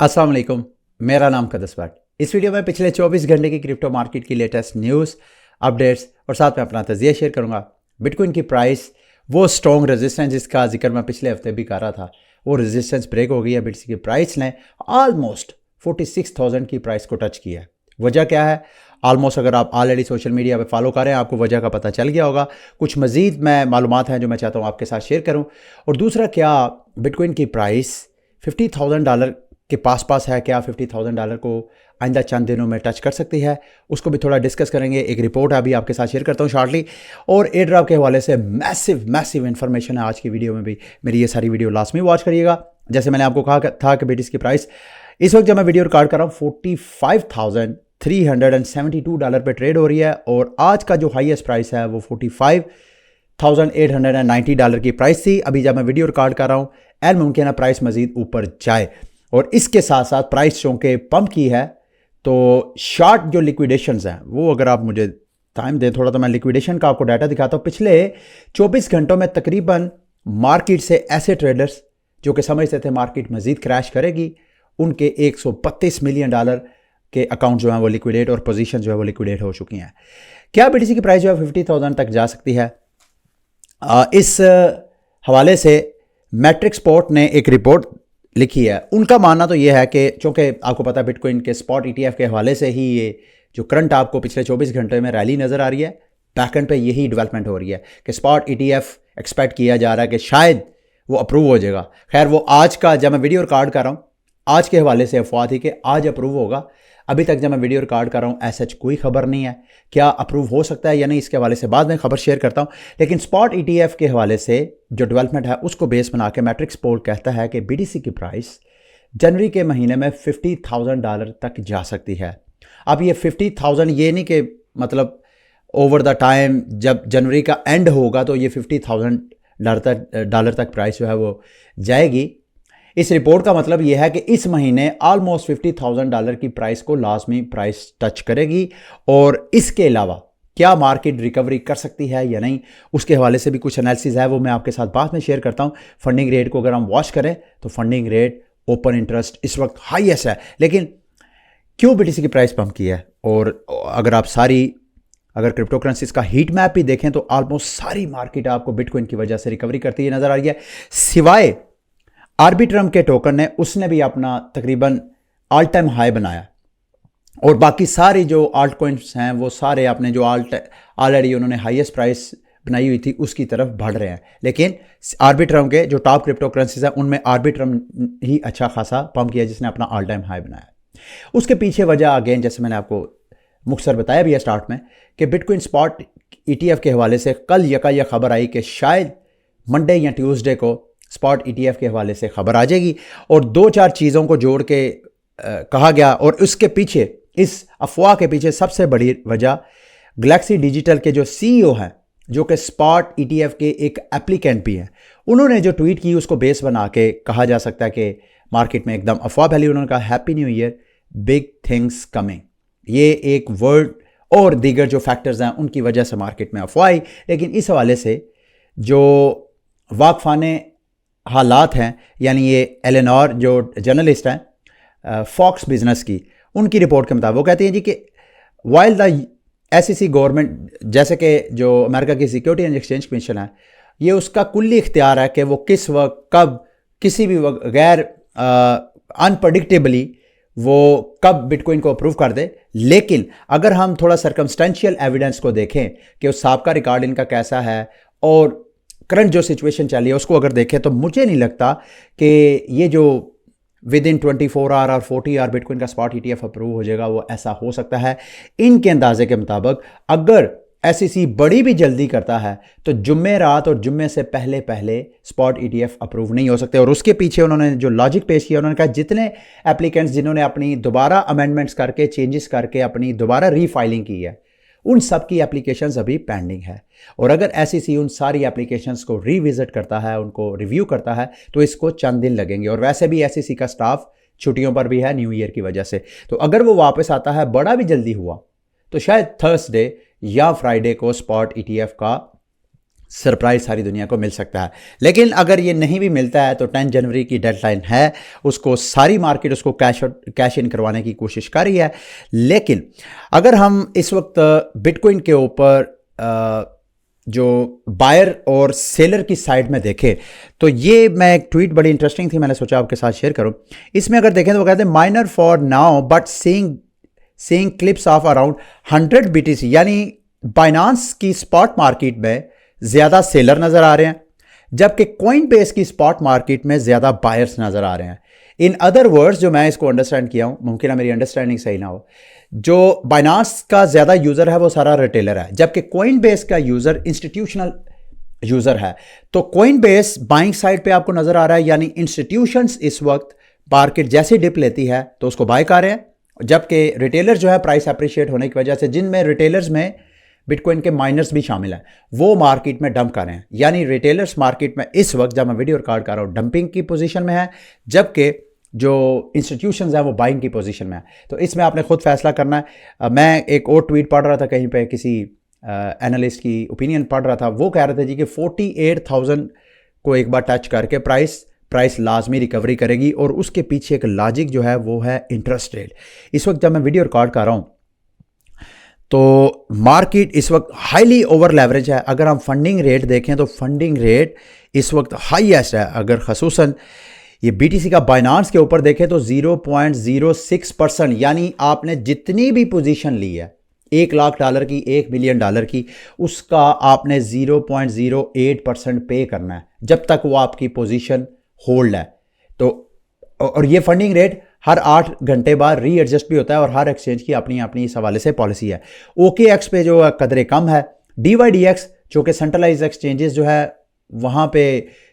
अस्सलाम वालेकुम। मेरा नाम कदस भट्ट। इस वीडियो में पिछले 24 घंटे की क्रिप्टो मार्केट की लेटेस्ट न्यूज़, अपडेट्स और साथ में अपना तजिया शेयर करूंगा। बिटकॉइन की प्राइस, वो स्ट्रॉन्ग रेजिस्टेंस जिसका जिक्र मैं पिछले हफ्ते भी कर रहा था, वो रेजिस्टेंस ब्रेक हो गई है। बिटसी की प्राइस ने ऑलमोस्ट 46,000 की प्राइस को टच किया है। वजह क्या है? ऑलमोस्ट अगर आप ऑलरेडी सोशल मीडिया पे फॉलो कर रहे हैं, आपको वजह का पता चल गया होगा। कुछ मजीद मैं मालूमात हैं जो मैं चाहता हूँ आपके साथ शेयर करूँ। और दूसरा, क्या बिटकॉइन की प्राइस $50,000 के पास है? क्या $50,000 को आइंदा चंद दिनों में टच कर सकती है? उसको भी थोड़ा डिस्कस करेंगे। एक रिपोर्ट अभी आपके साथ शेयर करता हूँ शॉर्टली। और एयर ड्रॉप के हवाले से मैसिव इन्फॉर्मेशन है आज की वीडियो में भी। मेरी ये सारी वीडियो लास्ट में वॉच करिएगा। जैसे मैंने आपको कहा था कि बीटीसी की प्राइस इस वक्त जब मैं वीडियो रिकॉर्ड कर रहा हूँ $45,372 पे ट्रेड हो रही है। और आज का जो हाईएस्ट प्राइस है वो $45,890 की प्राइस थी। अभी जब मैं वीडियो रिकॉर्ड कर रहा हूँ, एल मुमकिन है प्राइस मजीद ऊपर जाए। और इसके साथ साथ प्राइस चूंकि पंप की है, तो शॉर्ट जो लिक्विडेशंस हैं वो, अगर आप मुझे टाइम दें थोड़ा, तो मैं लिक्विडेशन का आपको डाटा दिखाता हूँ। पिछले 24 घंटों में तकरीबन मार्केट से ऐसे ट्रेडर्स जो कि समझते थे मार्केट मजीद क्रैश करेगी, उनके $132 मिलियन के अकाउंट जो हैं वो लिक्विडेट और पोजीशन जो है वो लिक्विडेट हो चुकी हैं। क्या बीटीसी की प्राइस जो है 50,000 तक जा सकती है? इस हवाले से मैट्रिक्स पोर्ट ने एक रिपोर्ट लिखी है। उनका मानना तो यह है कि चूंकि आपको पता है बिटकॉइन के स्पॉट ETF के हवाले से ही ये जो करंट आपको पिछले 24 घंटे में रैली नज़र आ रही है, बैकएंड पे यही डेवलपमेंट हो रही है कि स्पॉट ETF एक्सपेक्ट किया जा रहा है कि शायद वो अप्रूव हो जाएगा। खैर, वो आज का, जब मैं वीडियो रिकॉर्ड कर रहा हूँ, आज के हवाले से अफवाह थी कि आज अप्रूव होगा। अभी तक जब मैं वीडियो रिकॉर्ड कर रहा हूँ ऐसा कोई खबर नहीं है। क्या अप्रूव हो सकता है या नहीं, इसके हवाले से बाद में खबर शेयर करता हूँ। लेकिन स्पॉट ETF के हवाले से जो डेवलपमेंट है उसको बेस बना के मैट्रिक्स पोल कहता है कि BTC की प्राइस जनवरी के महीने में $50,000 तक जा सकती है। अब ये 50,000 ये नहीं कि मतलब ओवर द टाइम जब जनवरी का एंड होगा तो ये $50,000 तक प्राइस जो है वो जाएगी। इस रिपोर्ट का मतलब यह है कि इस महीने ऑलमोस्ट $50,000 की प्राइस को लाजमी प्राइस टच करेगी। और इसके अलावा क्या मार्केट रिकवरी कर सकती है या नहीं, उसके हवाले से भी कुछ एनालिसिस है, वो मैं आपके साथ बाद में शेयर करता हूं। फंडिंग रेट को अगर हम वॉच करें तो फंडिंग रेट, ओपन इंटरेस्ट इस वक्त हाईएस्ट है। लेकिन क्यों BTC की प्राइस पंप की है? और अगर क्रिप्टो करेंसीज का हीट मैप भी देखें तो ऑलमोस्ट सारी मार्केट आपको बिटकॉइन की वजह से रिकवरी करती हुई नजर आ रही है, सिवाय आर्बिट्रम के टोकन ने, उसने भी अपना तकरीबन ऑल टाइम हाई बनाया। और बाकी सारी जो आल्ट कॉइन्स हैं वो सारे अपने जो ऑलरेडी उन्होंने हाईएस्ट प्राइस बनाई हुई थी उसकी तरफ बढ़ रहे हैं। लेकिन आर्बिट्रम के जो टॉप क्रिप्टो करेंसीज हैं उनमें आर्बिट्रम ही अच्छा खासा पंप किया जिसने अपना ऑल टाइम हाई बनाया। उसके पीछे वजह अगेन जैसे मैंने आपको मुख्तसर बताया भी है स्टार्ट में कि बिटकॉइन स्पॉट ETF के हवाले से कल यह खबर आई कि शायद मंडे या ट्यूसडे को स्पॉट ETF के हवाले से खबर आ जाएगी। और 2-4 चीज़ों को जोड़ के कहा गया। और उसके पीछे, इस अफवाह के पीछे सबसे बड़ी वजह गैलेक्सी डिजिटल के जो CEO हैं, जो कि स्पॉट ETF के एक एप्लीकेंट भी हैं, उन्होंने जो ट्वीट की उसको बेस बना के कहा जा सकता है कि मार्केट में एकदम अफवाह फैली। उन्होंने कहा happy new year, big things coming. ये एक वर्ड और दीगर जो फैक्टर्स हैं उनकी वजह से मार्केट में अफवाह आई। लेकिन इस हवाले से जो वाकफाने हालात हैं, यानी ये एलेनोर जो जर्नलिस्ट हैं फॉक्स बिजनेस की, उनकी रिपोर्ट के मुताबिक वो कहती हैं जी कि वाइल द SEC गवर्नमेंट, जैसे कि जो अमेरिका की सिक्योरिटी एंड एक्सचेंज कमीशन है, ये उसका कुल्ली इख्तियार है कि वो किस वक्त, कब, किसी भी वक्त, गैर अनप्रडिक्टेबली वो कब बिटकॉइन को अप्रूव कर दे। लेकिन अगर हम थोड़ा सर्कमस्टेंशियल एविडेंस को देखें कि उस साहब का रिकॉर्ड इनका कैसा है और करंट जो सिचुएशन चल रही है उसको अगर देखें, तो मुझे नहीं लगता कि ये जो विद इन 24 आवर और 40 आवर बिटकॉइन का स्पॉट ETF अप्रूव हो जाएगा, वो ऐसा हो सकता है। इनके अंदाजे के मुताबिक अगर SEC बड़ी भी जल्दी करता है तो जुम्मे रात और जुम्मे से पहले स्पॉट ETF अप्रूव नहीं हो सकते। और उसके पीछे उन्होंने जो लॉजिक पेश किया, उन्होंने कहा जितने एप्लीकेंट्स जिन्होंने अपनी दोबारा अमेंडमेंट्स करके, चेंजेस करके अपनी दोबारा रीफाइलिंग की है, उन सब की एप्लीकेशंस अभी पेंडिंग है। और अगर SEC उन सारी एप्लीकेशंस को रीविजिट करता है, उनको रिव्यू करता है, तो इसको चंद दिन लगेंगे। और वैसे भी SEC का स्टाफ छुट्टियों पर भी है न्यू ईयर की वजह से। तो अगर वो वापस आता है, बड़ा भी जल्दी हुआ, तो शायद थर्सडे या फ्राइडे को स्पॉट ETF का सरप्राइज सारी दुनिया को मिल सकता है। लेकिन अगर ये नहीं भी मिलता है तो 10 जनवरी की डेडलाइन है, उसको सारी मार्केट उसको कैश इन करवाने की कोशिश कर रही है। लेकिन अगर हम इस वक्त बिटकॉइन के ऊपर जो बायर और सेलर की साइड में देखें तो ये मैं एक ट्वीट बड़ी इंटरेस्टिंग थी, मैंने सोचा आपके साथ शेयर करूं। इसमें अगर देखें तो वो कहते हैं minor for now but seeing clips of around 100 BTC, यानी बाइनांस की स्पॉट मार्केट में ज़्यादा सेलर नज़र आ रहे हैं, जबकि कॉइन बेस की स्पॉट मार्केट में ज़्यादा बायर्स नज़र आ रहे हैं। इन अदर वर्ड्स, जो मैं इसको अंडरस्टैंड किया हूँ, मुमकिन है मेरी अंडरस्टैंडिंग सही ना हो, जो बाइनांस का ज़्यादा यूज़र है वो सारा रिटेलर है, जबकि कॉइन बेस का यूज़र इंस्टीट्यूशनल यूज़र है। तो कॉइन बेस बाइंग साइड पे आपको नज़र आ रहा है, यानी इंस्टीट्यूशंस इस वक्त मार्केट जैसे डिप लेती है तो उसको बाय कर रहे हैं, जबकि रिटेलर जो है प्राइस अप्रिशिएट होने की वजह से, जिनमें रिटेलर्स में बिटकॉइन के माइनर्स भी शामिल हैं, वो मार्केट में डंप कर रहे हैं। यानी रिटेलर्स मार्केट में इस वक्त, जब मैं वीडियो रिकॉर्ड कर रहा हूँ, डंपिंग की पोजीशन में है, जबकि जो इंस्टीट्यूशंस हैं वो बाइंग की पोजीशन में है। तो इसमें आपने खुद फैसला करना है। मैं एक और ट्वीट पढ़ रहा था कहीं पे, किसी एनालिस्ट की ओपिनियन पढ़ रहा था, वो कह रहे थे जी कि 48,000 को एक बार टच करके प्राइस लाजमी रिकवरी करेगी, और उसके पीछे एक लॉजिक जो है वो है इंटरेस्ट रेट। इस वक्त जब मैं वीडियो रिकॉर्ड कर रहा हूँ तो मार्केट इस वक्त हाईली ओवर लेवरेज है। अगर हम फंडिंग रेट देखें तो फंडिंग रेट इस वक्त हाईएस्ट है। अगर खसूसन ये BTC का बाइनांस के ऊपर देखें तो 0.06%, यानी आपने जितनी भी पोजीशन ली है $1,00,000 की, $1 मिलियन की, उसका आपने 0.08% पे करना है जब तक वो आपकी पोजीशन होल्ड है। तो और ये फंडिंग रेट हर 8 घंटे बाद रीएडजस्ट भी होता है, और हर एक्सचेंज की अपनी अपनी इस हवाले से पॉलिसी है। OKX पे जो कदरे कम है, DYDX जो कि सेंट्रलाइज एक्सचेंजेस जो है वहाँ पे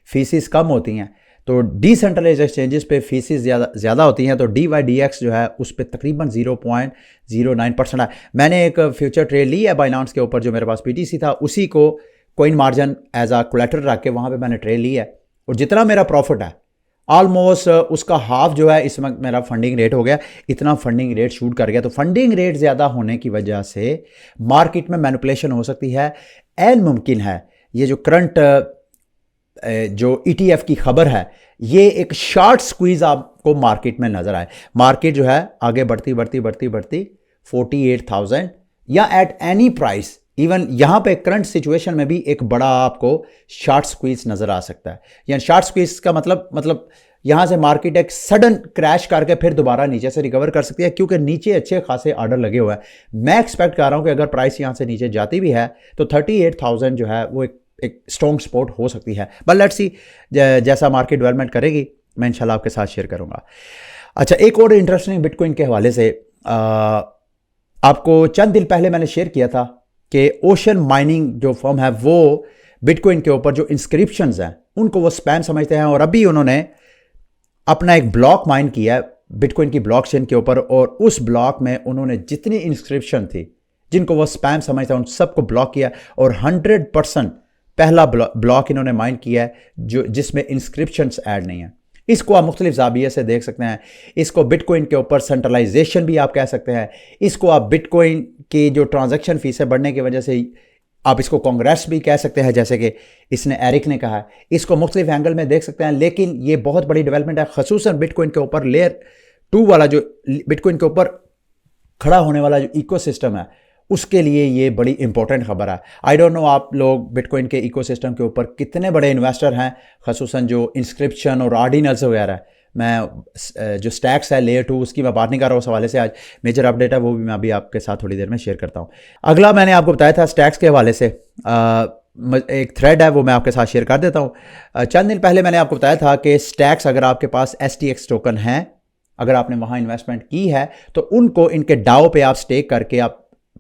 फीसिस कम होती हैं, तो डिसेंट्रलाइज एक्सचेंजेस पे फीसिस ज़्यादा होती हैं, तो DYDX जो है उस पर तकरीबन 0.09% है। मैंने एक फ्यूचर ट्रेड ली है बाइनांस के ऊपर, जो मेरे पास BTC था, उसी को कॉइन मार्जिन एज आ कोलेटरल रख के वहाँ पे मैंने ट्रेड ली है, और जितना मेरा प्रॉफिट है ऑलमोस्ट उसका हाफ जो है इस वक्त मेरा फंडिंग रेट हो गया। इतना फंडिंग रेट शूट कर गया। तो फंडिंग रेट ज़्यादा होने की वजह से मार्केट में मैनिपुलेशन हो सकती है। एन मुमकिन है ये जो करंट जो ETF की खबर है, ये एक शॉर्ट स्क्वीज आपको मार्केट में नजर आए। मार्केट जो है आगे बढ़ती 48,000 या एट एनी प्राइस, इवन यहां पे करंट सिचुएशन में भी एक बड़ा आपको शॉर्ट स्क्वीज नजर आ सकता है। यानी शॉर्ट स्क्वीज का मतलब यहां से मार्केट एक सडन क्रैश करके फिर दोबारा नीचे से रिकवर कर सकती है, क्योंकि नीचे अच्छे खासे ऑर्डर लगे हुए हैं। मैं एक्सपेक्ट कर रहा हूं कि अगर प्राइस यहां से नीचे जाती भी है तो 38,000 जो है वो एक स्ट्रॉन्ग सपोर्ट हो सकती है। बट लेट्स सी, जैसा मार्केट डेवलपमेंट करेगी मैं इंशाल्लाह आपके साथ शेयर करूंगा। अच्छा, एक और इंटरेस्टिंग बिटकॉइन के हवाले से आपको चंद दिन पहले मैंने शेयर किया था कि ओशन माइनिंग जो फर्म है वो बिटकॉइन के ऊपर जो इंस्क्रिप्शंस हैं उनको वो स्पैम समझते हैं, और अभी उन्होंने अपना एक ब्लॉक माइन किया है बिटकॉइन की ब्लॉकचेन के ऊपर, और उस ब्लॉक में उन्होंने जितनी इंस्क्रिप्शन थी जिनको वो स्पैम समझते हैं उन सबको ब्लॉक किया, और 100% पहला ब्लॉक इन्होंने माइन किया है जो जिसमें इंस्क्रिप्शंस ऐड नहीं है। इसको आप मुख्तलिफ ज़ाविये से देख सकते हैं। इसको बिटकॉइन के ऊपर सेंट्रलाइजेशन भी आप कह सकते हैं। इसको आप बिटकॉइन की जो ट्रांजैक्शन फीसें बढ़ने की वजह से आप इसको कांग्रेस भी कह सकते हैं, जैसे कि इसने एरिक ने कहा है। इसको मुख्तलिफ एंगल में देख सकते हैं, लेकिन ये बहुत बड़ी डेवलपमेंट है, खसूसन बिटकॉइन के ऊपर लेयर 2 वाला जो बिटकॉइन के ऊपर खड़ा होने वाला जो इकोसिस्टम है उसके लिए ये बड़ी इंपॉर्टेंट खबर है। आई डोंट नो आप लोग बिटकॉइन के इकोसिस्टम के ऊपर कितने बड़े इन्वेस्टर हैं, खसूसन जो इंस्क्रिप्शन और ऑर्डिनल्स वगैरह है। मैं जो स्टैक्स है लेयर 2 उसकी मैं बात नहीं कर रहा हूँ, उस हवाले से आज मेजर अपडेट है वो भी मैं अभी आपके साथ थोड़ी देर में शेयर करता हूँ। अगला मैंने आपको बताया था स्टैक्स के हवाले से एक थ्रेड है, वो मैं आपके साथ शेयर कर देता हूँ। चंद दिन पहले मैंने आपको बताया था कि स्टैक्स, अगर आपके पास STX टोकन है, अगर आपने वहाँ इन्वेस्टमेंट की है तो उनको इनके डाओ पे आप स्टेक करके आप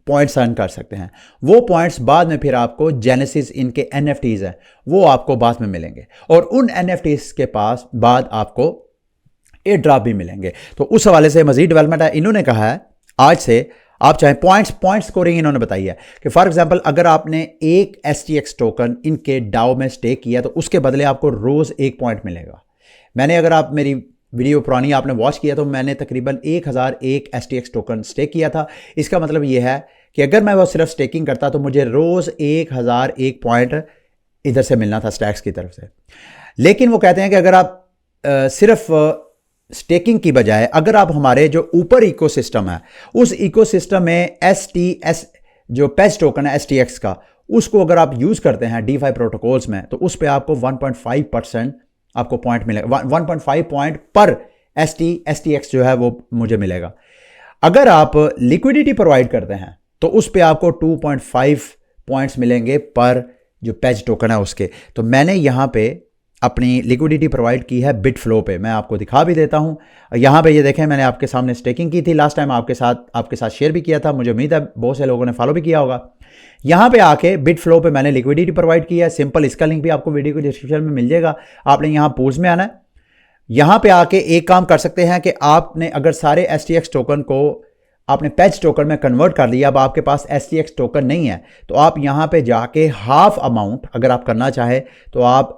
पॉइंट्स अर्न कर सकते हैं। वो पॉइंट्स बाद में फिर आपको जेनेसिस इनके NFTs हैं वो आपको बाद में मिलेंगे, और उन NFTs के पास बाद आपको एयर ड्रॉप भी मिलेंगे। तो उस हवाले से मजीद डेवलपमेंट है। इन्होंने कहा है आज से आप चाहे पॉइंट स्कोरिंग इन्होंने बताई है कि फॉर एग्जांपल अगर आपने एक STX टोकन इनके डाओ में स्टेक किया तो उसके बदले आपको रोज 1 पॉइंट मिलेगा। मैंने, अगर आप मेरी वीडियो पुरानी आपने वॉच किया तो मैंने तकरीबन 1001 STX टोकन स्टेक किया था। इसका मतलब यह है कि अगर मैं वो सिर्फ स्टेकिंग करता तो मुझे रोज़ 1001 पॉइंट इधर से मिलना था स्टैक्स की तरफ से। लेकिन वो कहते हैं कि अगर आप सिर्फ स्टेकिंग की बजाय अगर आप हमारे जो ऊपर इकोसिस्टम है उस इकोसिस्टम में STS जो पेज टोकन है STX का, उसको अगर आप यूज़ करते हैं DeFi प्रोटोकॉल्स में, तो उस पर आपको 1.5% आपको पॉइंट मिलेगा, 1.5 पॉइंट पर STX जो है वो मुझे मिलेगा। अगर आप लिक्विडिटी प्रोवाइड करते हैं तो उस पर आपको 2.5 पॉइंट्स मिलेंगे पर जो पेज टोकन है उसके। तो मैंने यहाँ पे अपनी लिक्विडिटी प्रोवाइड की है बिटफ्लो पे, मैं आपको दिखा भी देता हूँ। यहाँ पे ये देखें, मैंने आपके सामने स्टेकिंग की थी लास्ट टाइम, आपके साथ शेयर भी किया था, मुझे उम्मीद है बहुत से लोगों ने फॉलो भी किया होगा। यहाँ पे आके बिटफ्लो पे मैंने लिक्विडिटी प्रोवाइड की है, सिंपल। इसका लिंक भी आपको वीडियो के डिस्क्रिप्शन में मिल जाएगा। आपने यहाँ पूल्स में आना है, यहाँ पे आके एक काम कर सकते हैं कि आपने अगर सारे STX टोकन को आपने पेज टोकन में कन्वर्ट कर लिया, अब आपके पास STX टोकन नहीं है, तो आप यहाँ पे जाके हाफ अमाउंट अगर आप करना चाहे तो आप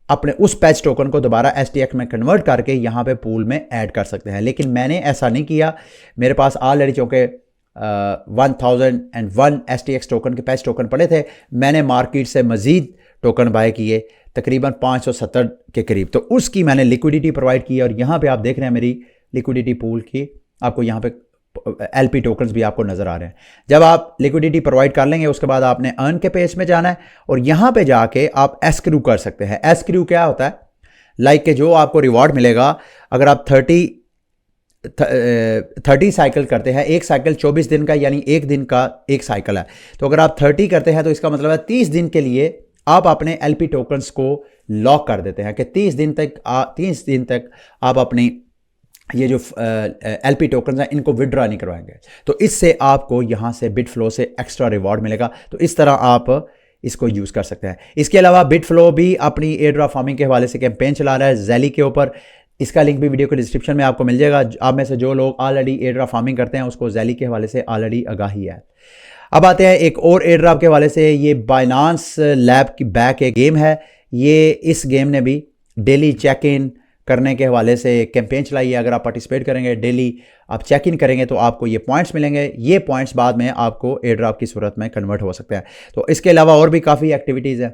अपने उस पेज टोकन को दोबारा STX में कन्वर्ट करके यहाँ पे पूल में ऐड कर सकते हैं। लेकिन मैंने ऐसा नहीं किया, मेरे पास ऑलरेडी चूँकि 1001 STX टोकन के पेज टोकन पड़े थे, मैंने मार्केट से मज़ीद टोकन बाय किए तकरीबन 570 के करीब, तो उसकी मैंने लिक्विडिटी प्रोवाइड की। और यहाँ पे आप देख रहे हैं मेरी लिक्विडिटी पूल की, आपको यहाँ पे LP टोकन्स भी आपको नज़र आ रहे हैं। जब आप लिक्विडिटी प्रोवाइड कर लेंगे उसके बाद आपने अर्न के पेज में जाना है और यहाँ पे जाके आप एस्क्रू कर सकते हैं। एस्क्रू क्या होता है? लाइक के जो आपको रिवॉर्ड मिलेगा, अगर आप 30 साइकिल करते हैं, एक साइकिल 24 दिन का यानी एक दिन का एक साइकिल है, तो अगर आप 30 करते हैं तो इसका मतलब है 30 दिन के लिए आप अपने LP टोकन्स को लॉक कर देते हैं कि 30 दिन तक आप अपनी ये जो LP टोकन्स हैं इनको विड्रॉ नहीं करवाएंगे। तो इससे आपको यहाँ से बिटफ्लो से एक्स्ट्रा रिवॉर्ड मिलेगा। तो इस तरह आप इसको यूज़ कर सकते हैं। इसके अलावा बिटफ्लो भी अपनी एयर ड्रॉप फार्मिंग के हवाले से कैंपेन चला रहा है ज़ैली के ऊपर। इसका लिंक भी वीडियो के डिस्क्रिप्शन में आपको मिल जाएगा। आप में से जो लोग ऑलरेडी एयर ड्रॉप फार्मिंग करते हैं उसको ज़ैली के हवाले से ऑलरेडी आगाही है। अब आते हैं एक और एयर ड्रॉप के हवाले से। ये बाइनांस लैब की बैक एक गेम है। ये इस गेम ने भी डेली चेक इन करने के हवाले से कैंपेन चलाई है। अगर आप पार्टिसिपेट करेंगे, डेली आप चेक इन करेंगे तो आपको ये पॉइंट्स मिलेंगे। ये पॉइंट्स बाद में आपको एयर ड्रॉप की सूरत में कन्वर्ट हो सकते हैं। तो इसके अलावा और भी काफ़ी एक्टिविटीज़ है।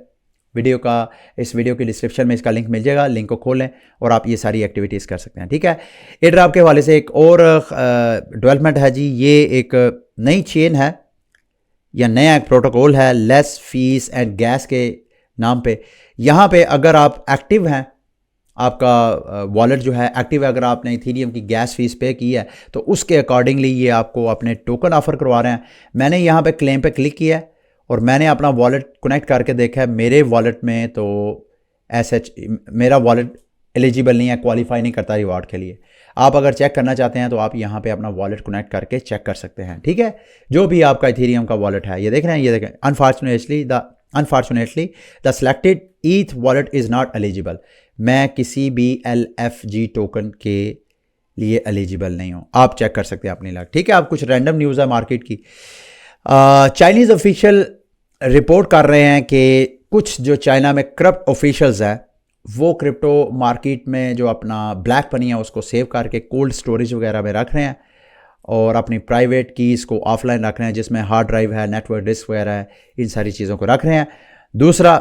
इस वीडियो के डिस्क्रिप्शन में इसका लिंक मिल जाएगा, लिंक को खोलें और आप ये सारी एक्टिविटीज़ कर सकते हैं। ठीक है। एयर ड्रॉप के हवाले से एक और डेवलपमेंट है जी। ये एक नई चेन है या नया एक प्रोटोकॉल है, लेस फीस एंड गैस के नाम पे। यहाँ पे अगर आप एक्टिव हैं, आपका वॉलेट जो है एक्टिव है, अगर आपने इथेरियम की गैस फीस पे की है तो उसके अकॉर्डिंगली ये आपको अपने टोकन ऑफर करवा रहे हैं। मैंने यहाँ पे क्लेम पे क्लिक किया है और मैंने अपना वॉलेट कनेक्ट करके देखा है। मेरे वॉलेट में तो मेरा वॉलेट एलिजिबल नहीं है, क्वालिफाई नहीं करता रिवार्ड के लिए। आप अगर चेक करना चाहते हैं तो आप यहाँ पे अपना वॉलेट कनेक्ट करके चेक कर सकते हैं। ठीक है, जो भी आपका इथेरियम का वॉलेट है। ये देख रहे हैं, ये देखें, unfortunately the selected ETH wallet is not eligible. मैं किसी भी LFG टोकन के लिए एलिजिबल नहीं हूँ। आप चेक कर सकते हैं अपनी लक। ठीक है। अब कुछ रैंडम न्यूज़ है मार्केट की। चाइनीज़ ऑफिशियल रिपोर्ट कर रहे हैं कि कुछ जो चाइना में करप्ट ऑफिशियल्स हैं वो क्रिप्टो मार्केट में जो अपना ब्लैक मनी है उसको सेव करके कोल्ड स्टोरेज वगैरह में रख रहे हैं और अपनी प्राइवेट कीज़ को ऑफलाइन रख रहे हैं, जिसमें हार्ड ड्राइव है, नेटवर्क डिस्क वगैरह है, इन सारी चीज़ों को रख रहे हैं। दूसरा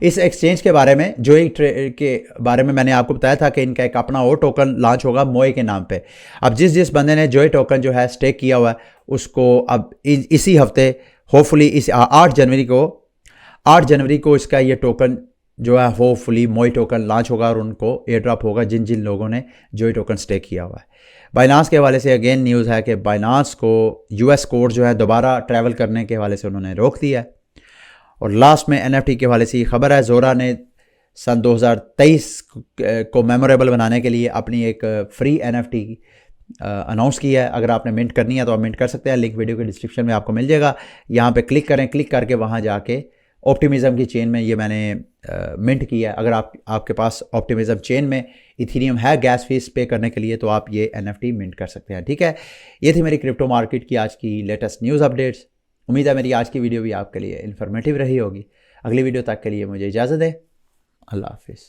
इस एक्सचेंज के बारे में, जो एक के बारे में मैंने आपको बताया था कि इनका एक अपना और टोकन लॉन्च होगा मोए के नाम पे। अब जिस बंदे ने जोए टोकन जो है स्टेक किया हुआ है उसको अब इसी हफ्ते होपफुली इस 8 जनवरी को इसका ये टोकन जो है होपफुली मोए टोकन लॉन्च होगा और उनको एयर ड्रॉप होगा जिन लोगों ने जोए टोकन स्टेक किया हुआ है। बाइनांस के हवाले से अगेन न्यूज़ है कि बाइनांस को US कोर्ट जो है दोबारा ट्रैवल करने के हवाले से उन्होंने रोक दिया है। और लास्ट में NFT के हवाले से ये खबर है, ज़ोरा ने सन 2023 को मेमोरेबल बनाने के लिए अपनी एक फ्री NFT अनाउंस किया है। अगर आपने मिंट करनी है तो आप मिंट कर सकते हैं, लिंक वीडियो के डिस्क्रिप्शन में आपको मिल जाएगा। यहाँ पे क्लिक करें, क्लिक करके वहाँ जाके ऑप्टिमिज्म की चेन में ये मैंने मिंट किया है। अगर आपके पास ऑप्टिमिज्म चेन में इथेरियम है गैस फीस पे करने के लिए तो आप ये NFT मिंट कर सकते हैं। ठीक है, ये थी मेरी क्रिप्टो मार्केट की आज की लेटेस्ट न्यूज़ अपडेट्स। उम्मीद है मेरी आज की वीडियो भी आपके लिए इन्फॉर्मेटिव रही होगी। अगली वीडियो तक के लिए मुझे इजाज़त दें। अल्लाह हाफिज़।